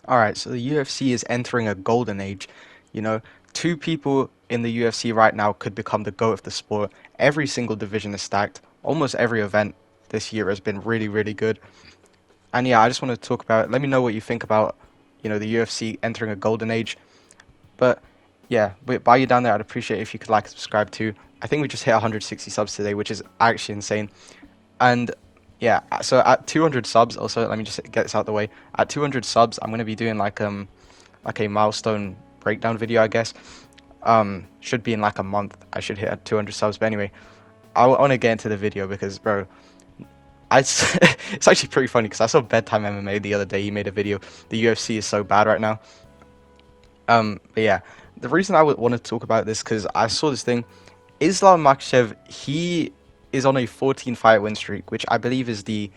All right, so the UFC is entering a golden age. You know, two people in the UFC right now could become the GOAT of the sport. Every single division is stacked. Almost every event this year has been really, really good. And yeah, I just want to talk about. Let me know what you think about, the UFC entering a golden age. But yeah, while you're down there, I'd appreciate if you could like and subscribe too. I think we just hit 160 subs today, which is actually insane. And yeah, so at 200 subs, also let me just get this out of the way. At 200 subs, I'm gonna be doing like a milestone breakdown video, I guess. Should be in like a month. I should hit 200 subs. But anyway, I want to get into the video because, bro, it's actually pretty funny because I saw Bedtime MMA the other day. He made a video. The UFC is so bad right now. But yeah, the reason I would want to talk about this because I saw this thing. Islam Makhachev, he is on a 14 fight win streak, which I believe is the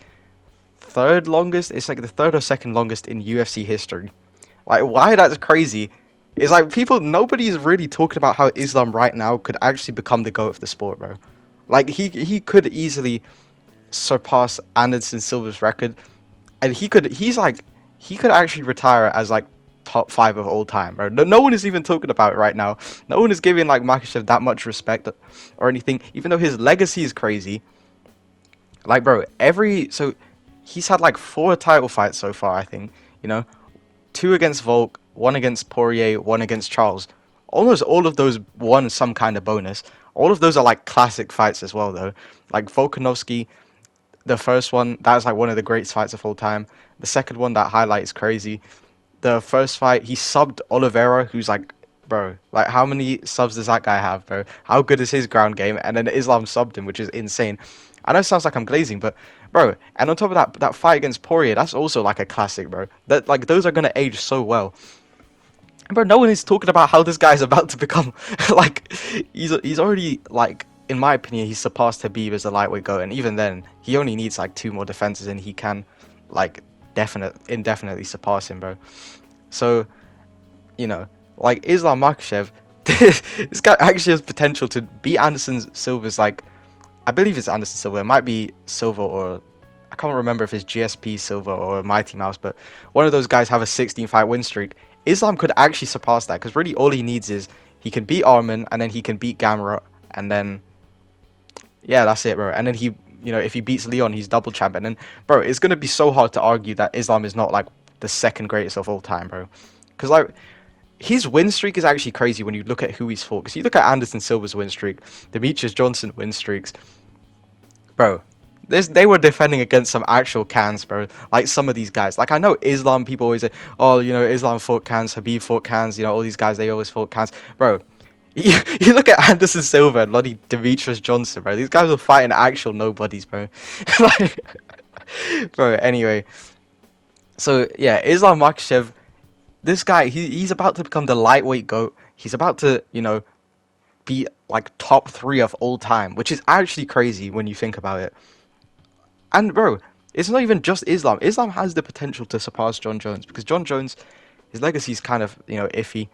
third longest. It's like the third or second longest in UFC history. Like, why that's crazy? It's like nobody's really talking about how Islam right now could actually become the GOAT of the sport, bro. Like, he could easily surpass Anderson Silva's record, and he could actually retire as like top five of all time, bro. No one is even talking about it right now. No one is giving like Makhachev that much respect or anything, even though his legacy is crazy. Like, bro, he's had like four title fights so far, I think. You know, two against Volk, one against Poirier, one against Charles. Almost all of those won some kind of bonus. All of those are like classic fights as well, though. Like Volkanovski, the first one, that was like one of the greatest fights of all time. The second one, that highlight is crazy. The first fight, he subbed Oliveira, who's like, bro, like how many subs does that guy have, bro? How good is his ground game? And then Islam subbed him, which is insane. I know it sounds like I'm glazing, but bro, and on top of that, that fight against Poirier, that's also like a classic, bro. That like those are gonna age so well. Bro, no one is talking about how this guy's about to become like he's already like in my opinion he's surpassed Habib as a lightweight goat, and even then he only needs like two more defenses and he can like indefinitely surpass him, bro. So like Islam Makhachev, this guy actually has potential to beat Anderson Silva's like I believe it's Anderson Silva. It might be Silva or I can't remember if it's GSP Silva or Mighty Mouse, but one of those guys have a 16 fight win streak. Islam could actually surpass that because really all he needs is he can beat Arman and then he can beat Gamrot and then yeah, that's it, bro. And then if he beats Leon, he's double champ. And then, bro, it's gonna be so hard to argue that Islam is not like the second greatest of all time, bro. Because like his win streak is actually crazy when you look at who he's fought. Because you look at Anderson Silva's win streak, Demetrius Johnson win streaks, bro. They were defending against some actual cans, bro. Like some of these guys. Like I know Islam people always say, oh, Islam fought cans, Habib fought cans, all these guys they always fought cans, bro. You look at Anderson Silva and bloody Demetrius Johnson, bro. These guys were fighting actual nobodies, bro. Like, bro. Anyway, so yeah, Islam Makhachev, this guy, he's about to become the lightweight goat. He's about to, be like top three of all time, which is actually crazy when you think about it. And bro, it's not even just Islam. Islam has the potential to surpass John Jones because John Jones, his legacy is kind of iffy.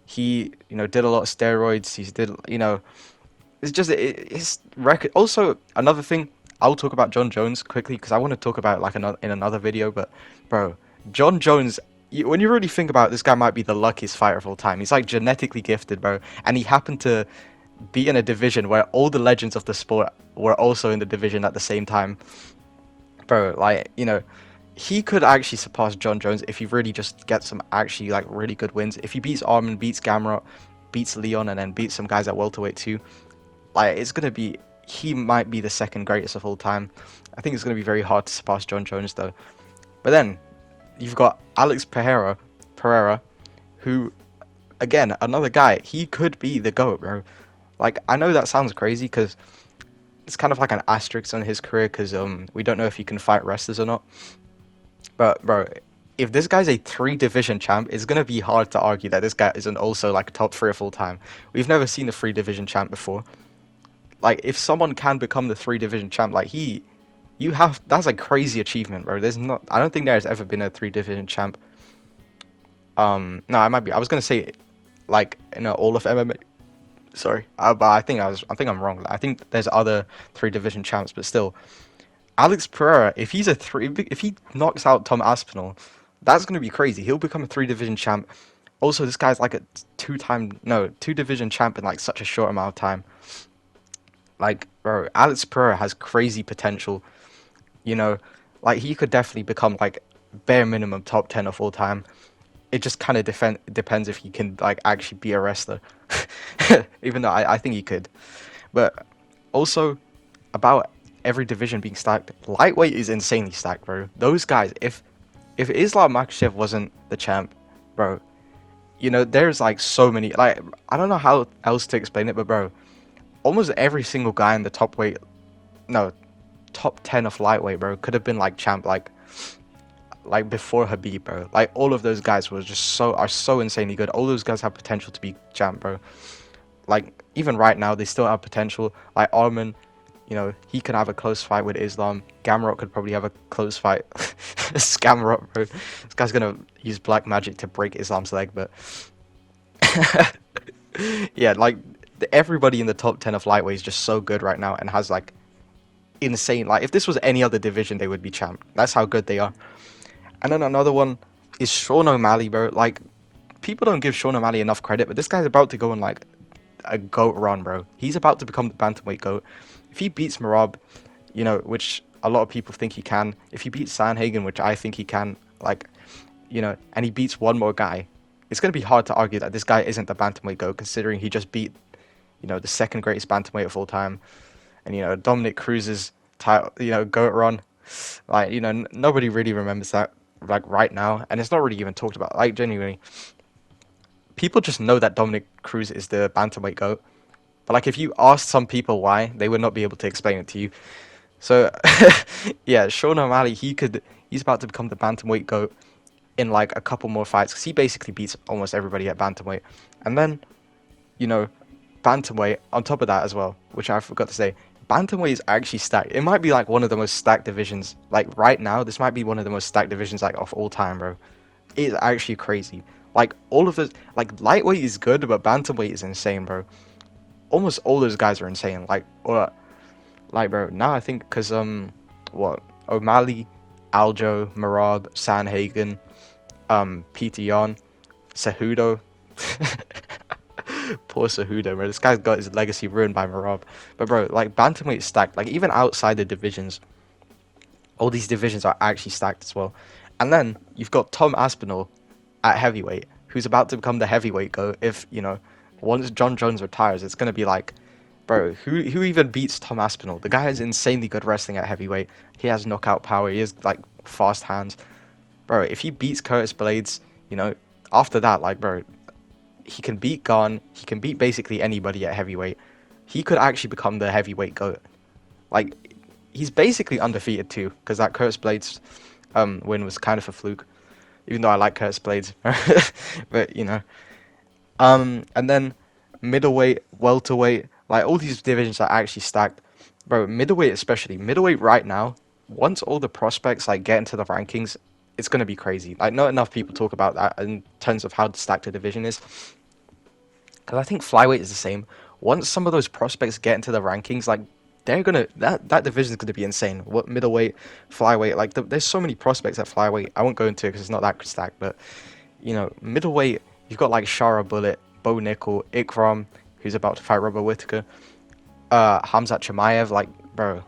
He did a lot of steroids. It's just his record. Also, another thing I'll talk about John Jones quickly because I want to talk about it like in another video. But bro, John Jones. When you really think about it, this guy might be the luckiest fighter of all time. He's like genetically gifted, bro, and he happened to be in a division where all the legends of the sport were also in the division at the same time. Bro, like, he could actually surpass John Jones if he really just gets some actually like really good wins. If he beats Arman, beats Gamrot, beats Leon, and then beats some guys at welterweight too, like he might be the second greatest of all time. I think it's gonna be very hard to surpass John Jones though. But then you've got Alex Pereira, who again another guy. He could be the GOAT, bro. Like I know that sounds crazy because it's kind of like an asterisk on his career because we don't know if he can fight wrestlers or not. But bro, if this guy's a three division champ, it's gonna be hard to argue that this guy isn't also like top three of all time. We've never seen a three division champ before. Like if someone can become the three division champ, like that's a crazy achievement, bro. I don't think there's ever been a three division champ. No, I might be. I was gonna say like all of MMA. Sorry, but I think I'm wrong. I think there's other three division champs, but still, Alex Pereira, if he knocks out Tom Aspinall, That's gonna be crazy. He'll become a three division champ. Also, this guy's like a two division champ in like such a short amount of time. Like, bro, Alex Pereira has crazy potential. You know, like he could definitely become like bare minimum top 10 of all time. It just kind of depends if he can like actually be a wrestler. Even though I think he could. But also about every division being stacked, lightweight is insanely stacked, bro. Those guys, if Islam Makhachev wasn't the champ, bro, there's like so many. Like I don't know how else to explain it, but bro, almost every single guy in the no, top 10 of lightweight, bro, could have been like champ, like before Habib, bro. Like all of those guys are so insanely good. All those guys have potential to be champ, bro. Like even right now, they still have potential. Like Arman, he could have a close fight with Islam. Gamrot could probably have a close fight. Scamrot, bro. This guy's gonna use black magic to break Islam's leg, but yeah, like everybody in the top 10 of lightweight is just so good right now and has like insane. Like if this was any other division, they would be champ. That's how good they are. And then another one is Sean O'Malley, bro. Like people don't give Sean O'Malley enough credit, but this guy's about to go on like a GOAT run, bro. He's about to become the bantamweight GOAT. If he beats Marab, which a lot of people think he can, if he beats Sanhagen, which I think he can, like, and he beats one more guy, it's going to be hard to argue that this guy isn't the bantamweight GOAT, considering he just beat, the second greatest bantamweight of all time, and, Dominic Cruz's title, GOAT run. Like, nobody really remembers that, like, right now, and it's not really even talked about. Like, genuinely, people just know that Dominic Cruz is the bantamweight GOAT. But like if you asked some people why, they would not be able to explain it to you. So yeah, Sean O'Malley, he's about to become the bantamweight GOAT in like a couple more fights because he basically beats almost everybody at bantamweight. And then, you know, bantamweight on top of that as well, which I forgot to say, bantamweight is actually stacked. It might be like one of the most stacked divisions. Like right now, this might be one of the most stacked divisions like of all time, bro. It's actually crazy. Like all of the like lightweight is good, but bantamweight is insane, bro. Almost all those guys are insane. Bro. Now I think because what O'Malley, Aljo, Marab, Sanhagen, Peter Yan, Cejudo. Poor Cejudo, bro. This guy's got his legacy ruined by Marab. But bro, like bantamweight is stacked. Like even outside the divisions, all these divisions are actually stacked as well. And then you've got Tom Aspinall at heavyweight, who's about to become the heavyweight GOAT. If once John Jones retires, it's gonna be like, bro, who even beats Tom Aspinall? The guy has insanely good wrestling at heavyweight. He has knockout power. He has like fast hands, bro. If he beats Curtis Blades, after that, like, bro, he can beat Gunn. He can beat basically anybody at heavyweight. He could actually become the heavyweight GOAT. Like, he's basically undefeated too, because that Curtis Blades win was kind of a fluke. Even though I like Curtis Blades, but and then middleweight, welterweight, like all these divisions are actually stacked, bro. Middleweight right now. Once all the prospects like get into the rankings, it's gonna be crazy. Like not enough people talk about that in terms of how stacked the division is. Because I think flyweight is the same. Once some of those prospects get into the rankings, like that division is gonna be insane. What middleweight, flyweight, like there's so many prospects at flyweight. I won't go into it because it's not that stacked, but middleweight, you've got like Shara Bullet, Bo Nickel, Ikram, who's about to fight Robert Whittaker, Hamzat Chimaev. Like, bro,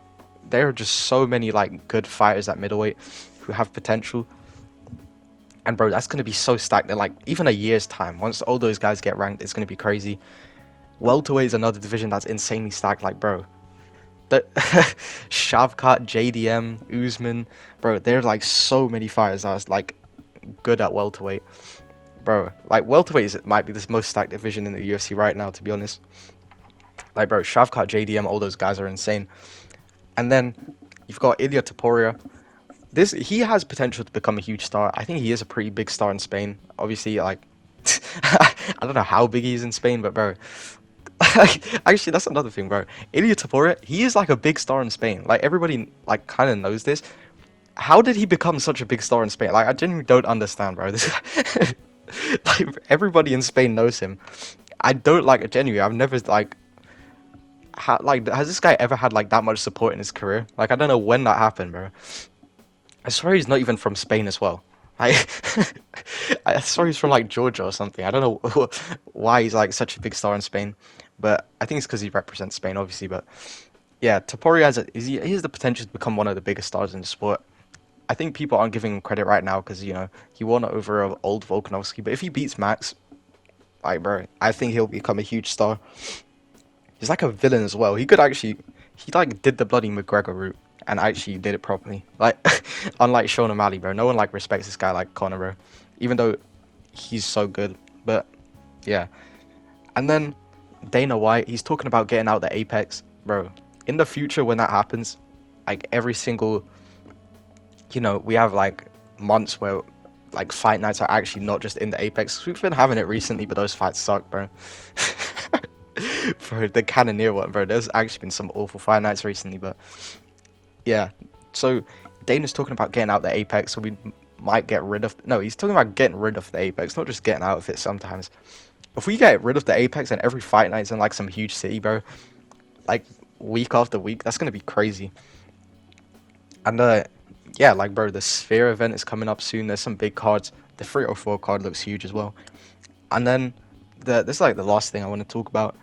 there are just so many like good fighters at middleweight who have potential. And bro, that's gonna be so stacked that like even a year's time, once all those guys get ranked, it's gonna be crazy. Welterweight is another division that's insanely stacked. Like, bro, Shavkat, JDM, Usman, bro, there are like so many fighters that's like good at welterweight. Bro, like welterweight might be the most stacked division in the UFC right now, to be honest. Like, bro, Shavkat, JDM, all those guys are insane. And then you've got Ilia Topuria. He has potential to become a huge star. I think he is a pretty big star in Spain. Obviously, like, I don't know how big he is in Spain, but bro, actually, that's another thing, bro. Ilia Topuria, he is like a big star in Spain. Like everybody, like, kind of knows this. How did he become such a big star in Spain? Like, I genuinely don't understand, bro. Like everybody in Spain knows him. I don't like genuinely. I've never like, has this guy ever had like that much support in his career? Like I don't know when that happened, bro. I swear he's not even from Spain as well. I I saw he's from like Georgia or something. I don't know why he's like such a big star in Spain, but I think it's because he represents Spain, obviously. But yeah, Topuria he has the potential to become one of the biggest stars in the sport. I think people aren't giving him credit right now because he won over old Volkanovski. But if he beats Max, like bro, I think he'll become a huge star. He's like a villain as well. He like did the bloody McGregor route and actually did it properly. Like unlike Sean O'Malley, bro. No one like respects this guy like Conor, bro. Even though he's so good. But yeah. And then Dana White, he's talking about getting out the Apex, bro. In the future when that happens, like every single, we have like months where like fight nights are actually not just in the Apex. We've been having it recently, but those fights suck, bro. Bro, the Cannoneer one, bro. There's actually been some awful fight nights recently, but yeah. So Dana's talking about getting out the Apex, so we might get rid of. No, he's talking about getting rid of the Apex, not just getting out of it sometimes. If we get rid of the Apex and every fight night's in like some huge city, bro, like week after week, that's gonna be crazy. And yeah, like bro, the Sphere event is coming up soon. There's some big cards. The 304 card looks huge as well. And then this is like the last thing I want to talk about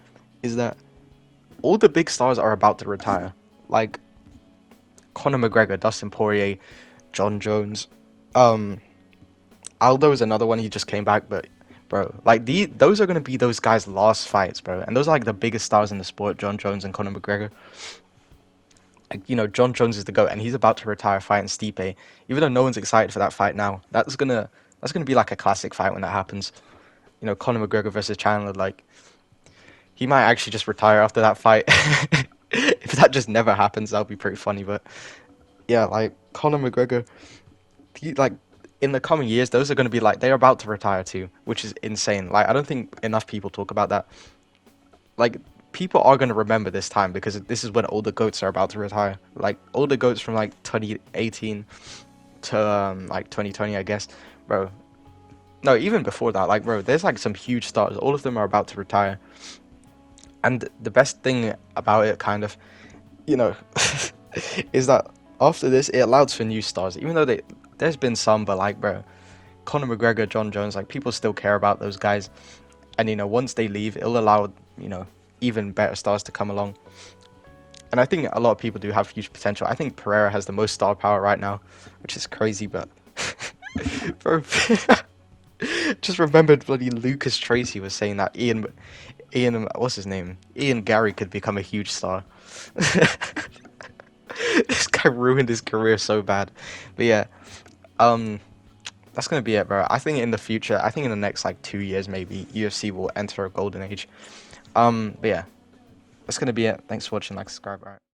is that all the big stars are about to retire. Like Conor McGregor, Dustin Poirier, John Jones. Um, Aldo is another one. He just came back, but bro, like those are gonna be those guys' last fights, bro. And those are like the biggest stars in the sport, John Jones and Conor McGregor. Like, John Jones is the GOAT, and he's about to retire fighting Stipe. Even though no one's excited for that fight now, that's gonna be like a classic fight when that happens. Conor McGregor versus Chandler, like he might actually just retire after that fight. If that just never happens, that'll be pretty funny. But yeah, like Conor McGregor, like in the coming years, those are going to be like they're about to retire too, which is insane. Like I don't think enough people talk about that. Like people are going to remember this time because this is when all the goats are about to retire. Like all the goats from like 2018 to like 2020, I guess, bro. No, even before that, like bro, there's like some huge stars. All of them are about to retire. And the best thing about it, kind of, you know, is that after this, it allows for new stars. Even though there's been some, but like, bro, Conor McGregor, John Jones, like people still care about those guys. And once they leave, it'll allow even better stars to come along. And I think a lot of people do have huge potential. I think Pereira has the most star power right now, which is crazy, but bro, just remembered bloody Lucas Tracy was saying that Ian, what's his name? Ian Gary could become a huge star. This guy ruined his career so bad. But yeah, um, that's gonna be it, bro. I think in the future, I think in the next like 2 years, maybe UFC will enter a golden age. But yeah, that's gonna be it. Thanks for watching. Like, subscribe. All right.